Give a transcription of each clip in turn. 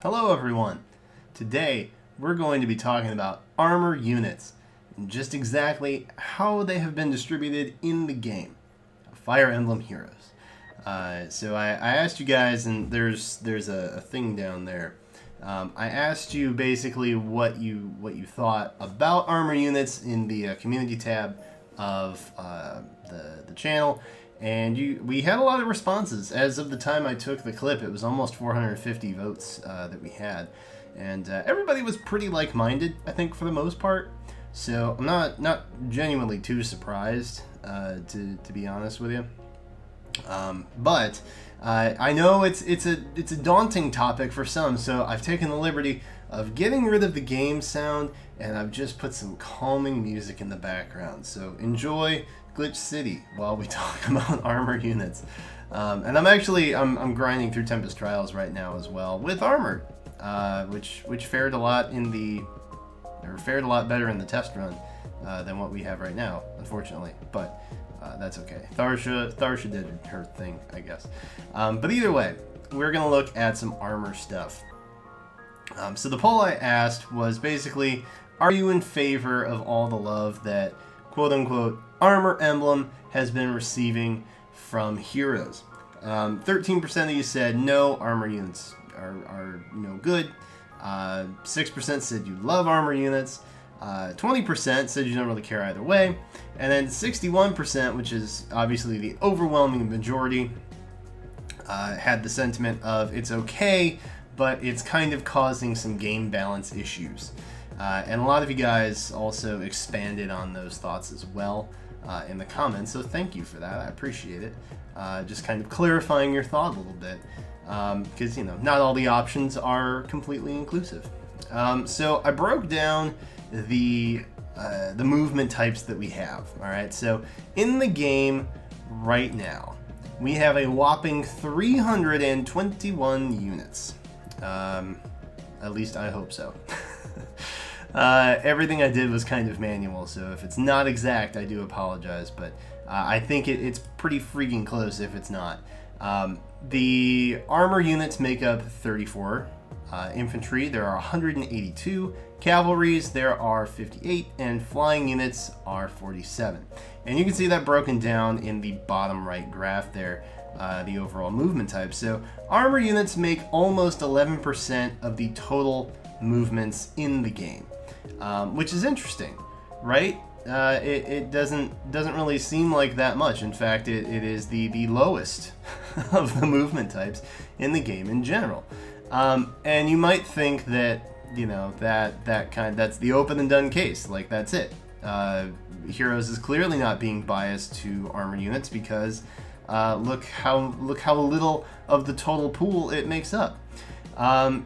Hello everyone! Today we're going to be talking about armor units and just exactly how they have been distributed in the game, Fire Emblem Heroes. So I asked you guys, and there's a thing down there. I asked you basically what you thought about armor units in the community tab of the channel. And we had a lot of responses. As of the time I took the clip, it was almost 450 votes that we had. And everybody was pretty like-minded, I think, for the most part. So I'm not genuinely too surprised, to be honest with you. But I know it's a daunting topic for some, so I've taken the liberty of getting rid of the game sound, and I've just put some calming music in the background. So enjoy Glitch City while we talk about armor units. And I'm grinding through Tempest Trials right now as well with Armored, which fared a lot better in the test run than what we have right now, unfortunately. But that's okay. Tharsha did her thing, I guess. But either way, we're gonna look at some armor stuff. So the poll I asked was basically, are you in favor of all the love that quote-unquote Armor Emblem has been receiving from Heroes? 13% of you said no, armor units are no good. 6% said you love armor units. 20% said you don't really care either way. And then 61%, which is obviously the overwhelming majority, had the sentiment of it's okay, but it's kind of causing some game balance issues. And a lot of you guys also expanded on those thoughts as well in the comments, so thank you for that. I appreciate it. Just kind of clarifying your thought a little bit, because not all the options are completely inclusive. So I broke down the movement types that we have. All right, so in the game right now, we have a whopping 321 units. At least I hope so. Everything I did was kind of manual, so if it's not exact, I do apologize, but I think it's pretty freaking close if it's not. The armor units make up 34. Infantry, there are 182. Cavalries, there are 58. And flying units are 47. And you can see that broken down in the bottom right graph there, the overall movement type. So armor units make almost 11% of the total movements in the game, which is interesting, right? It doesn't really seem like that much. In fact, it is the lowest of the movement types in the game in general. And you might think that that's the open and done case, like that's it. Heroes is clearly not being biased to armor units because look how little of the total pool it makes up.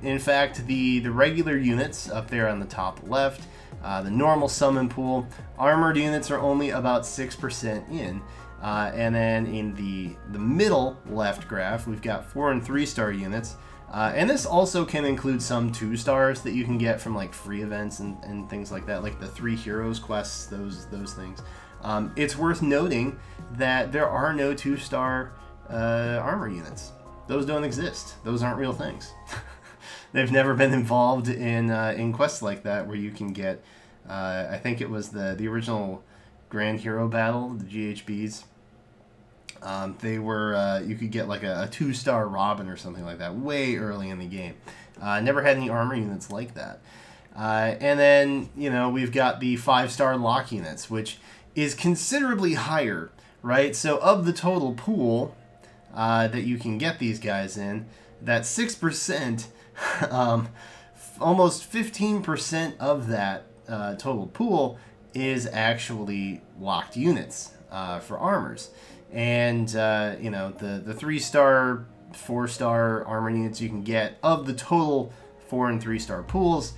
In fact, the regular units up there on the top left, the normal summon pool, armored units are only about 6% in. And then in the middle left graph, we've got 4 and 3 star units. And this also can include some 2 stars that you can get from like free events and things like that, like the 3 heroes quests, those things. It's worth noting that there are no 2-star armor units. Those don't exist. Those aren't real things. They've never been involved in quests like that where you can get, I think it was the original Grand Hero Battle, the GHBs. They were, you could get like a 2-star Robin or something like that way early in the game. Never had any armor units like that. And then, we've got the 5-star lock units, which is considerably higher, right? So of the total pool that you can get these guys in, that 6%, almost 15% of that total pool is actually locked units for armors. And, the 3-star, 4-star armor units you can get of the total 4 and 3-star pools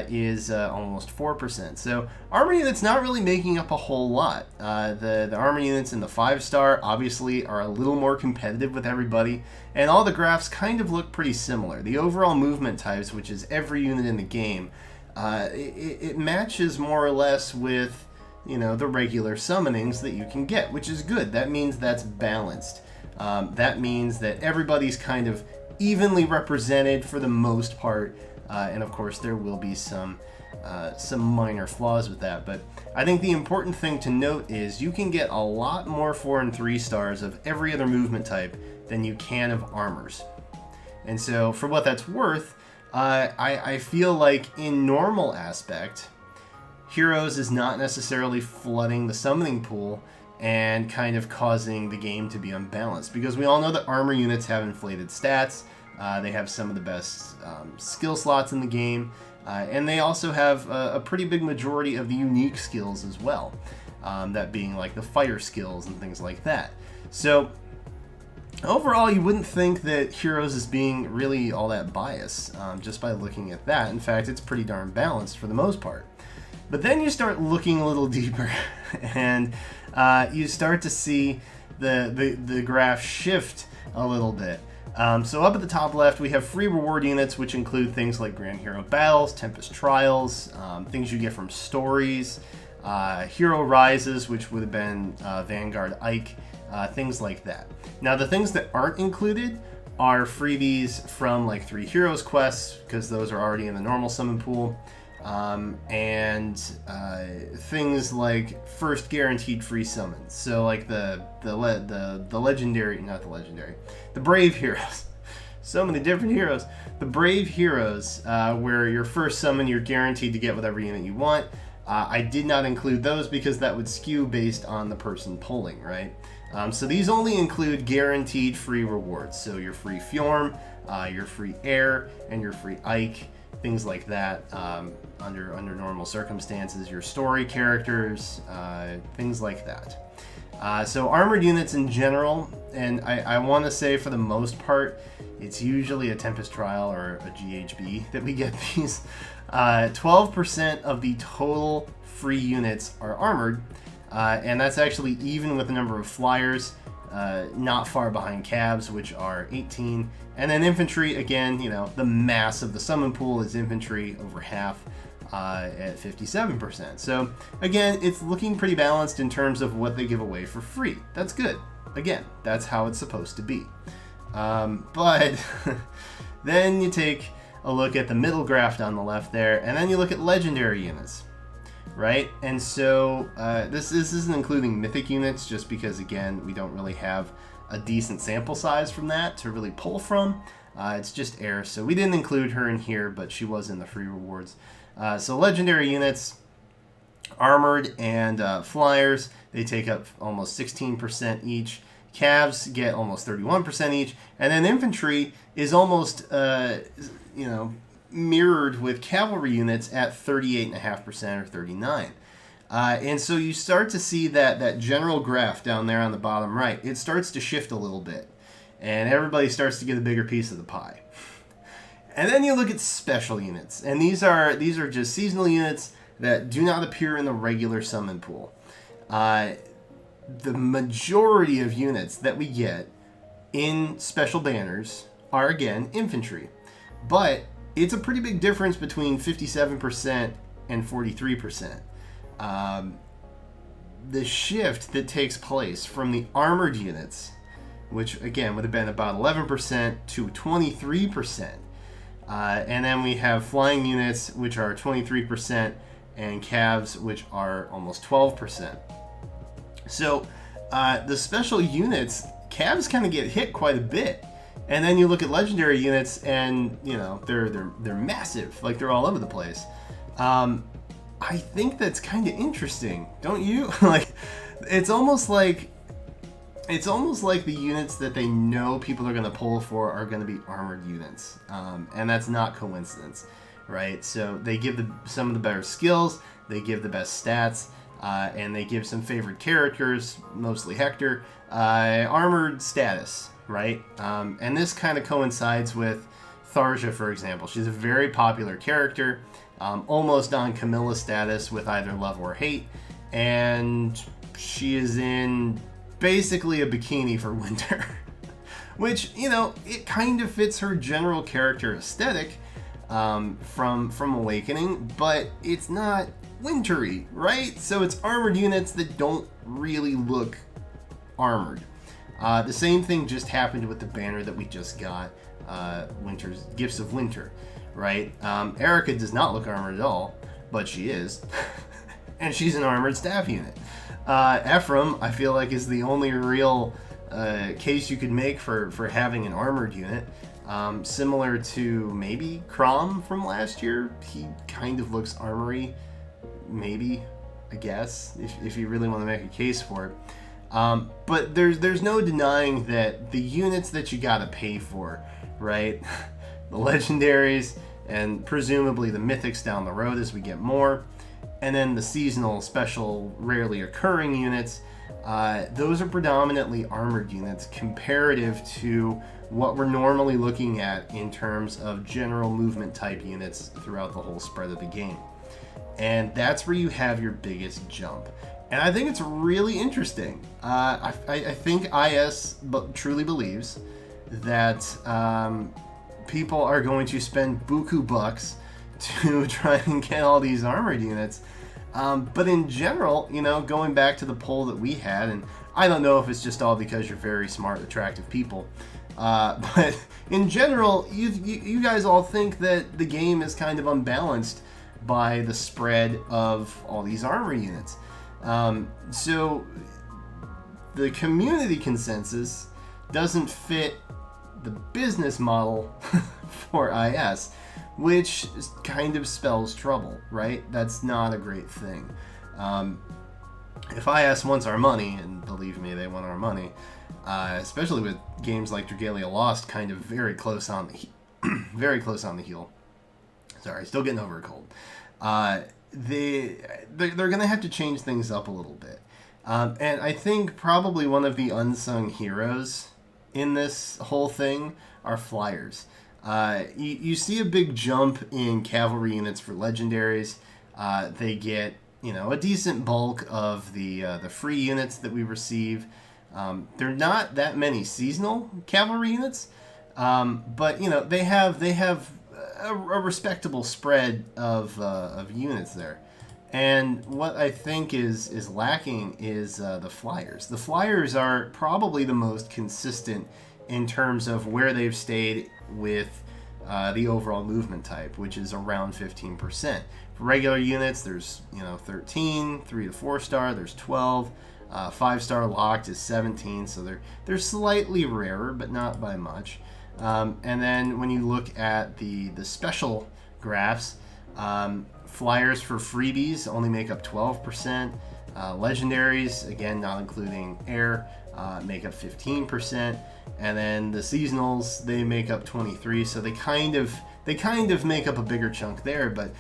is almost 4%. So armor units not really making up a whole lot. The armor units in the 5-star obviously are a little more competitive with everybody, and all the graphs kind of look pretty similar. The overall movement types, which is every unit in the game, it matches more or less with the regular summonings that you can get, which is good. That means that's balanced. That means that everybody's kind of evenly represented for the most part, and of course there will be some minor flaws with that, but I think the important thing to note is you can get a lot more 4 and 3 stars of every other movement type than you can of armors. And so for what that's worth, I feel like in normal aspect, Heroes is not necessarily flooding the summoning pool and kind of causing the game to be unbalanced, because we all know that armor units have inflated stats. They have some of the best skill slots in the game, and they also have a pretty big majority of the unique skills as well, that being like the fire skills and things like that. So overall, you wouldn't think that Heroes is being really all that biased just by looking at that. In fact, it's pretty darn balanced for the most part. But then you start looking a little deeper, and you start to see the graph shift a little bit. So up at the top left, we have free reward units, which include things like Grand Hero Battles, Tempest Trials, things you get from stories, Hero Rises, which would have been Vanguard Ike, things like that. Now, the things that aren't included are freebies from like 3 Heroes quests, because those are already in the normal summon pool. And things like first guaranteed free summons. So like the legendary, not the legendary, the brave heroes. So many different heroes. The brave heroes, where your first summon you're guaranteed to get whatever unit you want. I did not include those because that would skew based on the person pulling, right? So these only include guaranteed free rewards. So your free Fjorm, your free Air, and your free Ike. Things like that, under normal circumstances, your story characters, things like that. So armored units in general, and I want to say for the most part, it's usually a Tempest Trial or a GHB that we get these. 12% of the total free units are armored, and that's actually even with the number of flyers, not far behind Cavs, which are 18. And then infantry, again, you know, the mass of the summon pool is infantry, over half, at 57%. So again, it's looking pretty balanced in terms of what they give away for free. That's good. Again, that's how it's supposed to be. But then you take a look at the middle graph on the left there, and then you look at legendary units, right? And so this isn't including mythic units, just because, again, we don't really have a decent sample size from that to really pull from. It's just Air, so we didn't include her in here, but she was in the free rewards. So legendary units, armored and flyers, they take up almost 16% each. Cavs get almost 31% each, and then infantry is almost mirrored with cavalry units at 38.5% or 39%. And so you start to see that general graph down there on the bottom right. It starts to shift a little bit, and everybody starts to get a bigger piece of the pie. And then you look at special units, and these are just seasonal units that do not appear in the regular summon pool. The majority of units that we get in special banners are, again, infantry. But it's a pretty big difference between 57% and 43%. The shift that takes place from the armored units, which again would have been about 11%, to 23%. And then we have flying units, which are 23%, and Cavs, which are almost 12%. So the special units, Cavs kind of get hit quite a bit. And then you look at legendary units, and you know they're massive, like they're all over the place. I think that's kind of interesting, don't you? Like, it's almost like the units that they know people are going to pull for are going to be armored units, and that's not coincidence, right? So they give some of the better skills, they give the best stats, and they give some favorite characters, mostly Hector, armored status, right? And this kind of coincides with Tharja, for example. She's a very popular character, almost on Camilla status with either love or hate, and she is in basically a bikini for winter, which, you know, it kind of fits her general character aesthetic from Awakening, but it's not wintry, right? So it's armored units that don't really look armored. The same thing just happened with the banner that we just got Winter's Gifts of Winter, right? Erica does not look armored at all, but she is. And she's an armored staff unit. Ephraim, I feel like, is the only real case you could make for having an armored unit. Similar to maybe Crom from last year. He kind of looks armory, maybe, I guess, if you really want to make a case for it. But there's no denying that the units that you gotta pay for, right? The legendaries and presumably the mythics down the road as we get more, and then the seasonal special rarely occurring units, those are predominantly armored units comparative to what we're normally looking at in terms of general movement type units throughout the whole spread of the game. And that's where you have your biggest jump. And I think it's really interesting. I think IS truly believes that people are going to spend buku bucks to try and get all these armored units. But in general, going back to the poll that we had, and I don't know if it's just all because you're very smart, attractive people, but in general, you guys all think that the game is kind of unbalanced by the spread of all these armor units. So the community consensus doesn't fit the business model for IS, which kind of spells trouble, right? That's not a great thing. If IS wants our money, and believe me, they want our money, especially with games like Dragalia Lost kind of very close on the very close on the heel. Sorry, still getting over a cold. They're going to have to change things up a little bit. And I think probably one of the unsung heroes in this whole thing are flyers. You see a big jump in cavalry units for legendaries. They get a decent bulk of the free units that we receive. They're not that many seasonal cavalry units, but they have a respectable spread of units there. And what I think is lacking is the flyers. The flyers are probably the most consistent in terms of where they've stayed with the overall movement type, which is around 15%. For regular units, there's 13, 3 to 4 star, there's 12, 5 star locked is 17, so they're slightly rarer, but not by much. And then when you look at the special graphs, flyers for freebies only make up 12%. Legendaries, again not including air, make up 15%. And then the seasonals, they make up 23%. So they kind of make up a bigger chunk there, but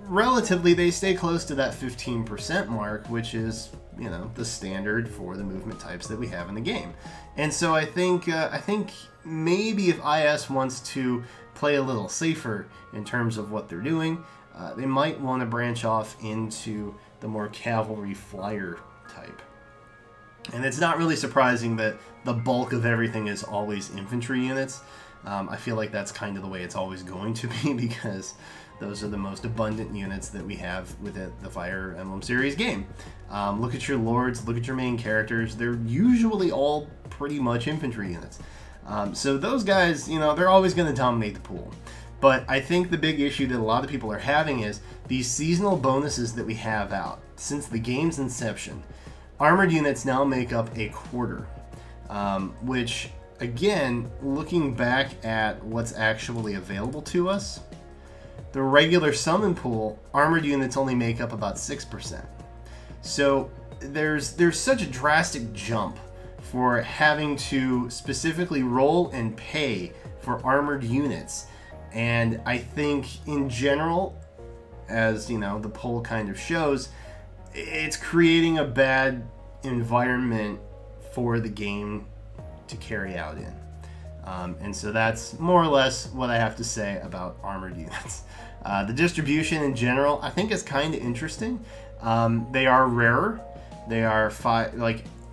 relatively they stay close to that 15% mark, which is the standard for the movement types that we have in the game. And so I think maybe if IS wants to play a little safer in terms of what they're doing, they might want to branch off into the more cavalry flyer type. And it's not really surprising that the bulk of everything is always infantry units. I feel like that's kind of the way it's always going to be, because those are the most abundant units that we have with the Fire Emblem series game. Look at your lords, look at your main characters. They're usually all pretty much infantry units. So those guys, they're always going to dominate the pool. But I think the big issue that a lot of people are having is these seasonal bonuses that we have out. Since the game's inception, armored units now make up a quarter, which, again, looking back at what's actually available to us, the regular summon pool, armored units only make up about 6%. So there's such a drastic jump for having to specifically roll and pay for armored units. And I think in general, as the poll kind of shows, it's creating a bad environment for the game to carry out in. And so that's more or less what I have to say about armored units. The distribution in general, I think, is kind of interesting. They are rarer. They are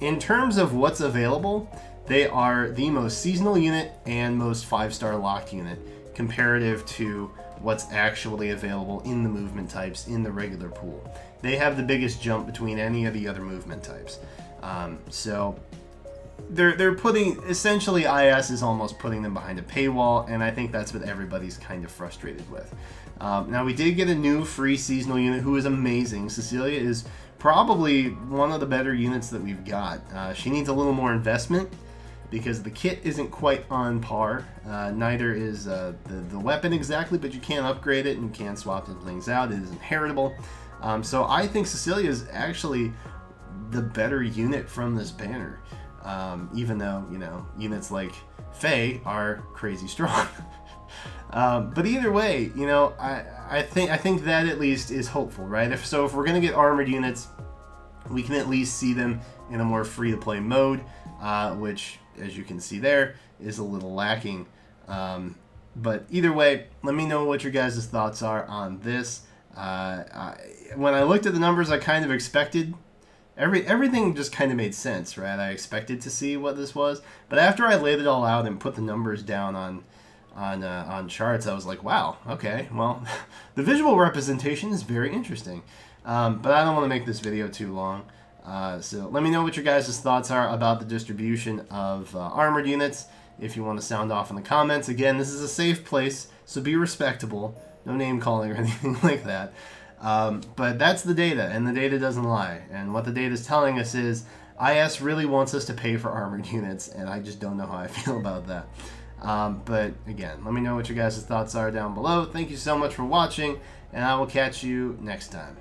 in terms of what's available, they are the most seasonal unit and most 5-star locked unit comparative to what's actually available in the movement types in the regular pool. They have the biggest jump between any of the other movement types. So they're putting, essentially IS is almost putting them behind a paywall, and I think that's what everybody's kind of frustrated with. Now we did get a new free seasonal unit who is amazing. Cecilia is probably one of the better units that we've got. She needs a little more investment because the kit isn't quite on par. Neither is the weapon exactly, but you can upgrade it and you can swap things out. It is inheritable. So I think Cecilia is actually the better unit from this banner. Even though, you know, units like Faye are crazy strong. But either way, you know, I think that at least is hopeful, right? If we're gonna get armored units, we can at least see them in a more free-to-play mode, which, as you can see there, is a little lacking. But either way, let me know what your guys' thoughts are on this. When I looked at the numbers, I kind of expected everything just kind of made sense, right? I expected to see what this was, but after I laid it all out and put the numbers down on charts, I was like, wow, okay, well, the visual representation is very interesting. But I don't want to make this video too long. So let me know what your guys' thoughts are about the distribution of armored units. If you want to sound off in the comments, again, this is a safe place, so be respectable. No name calling or anything like that. But that's the data, and the data doesn't lie. And what the data is telling us is IS really wants us to pay for armored units, and I just don't know how I feel about that. But again, let me know what your guys' thoughts are down below. Thank you so much for watching, and I will catch you next time.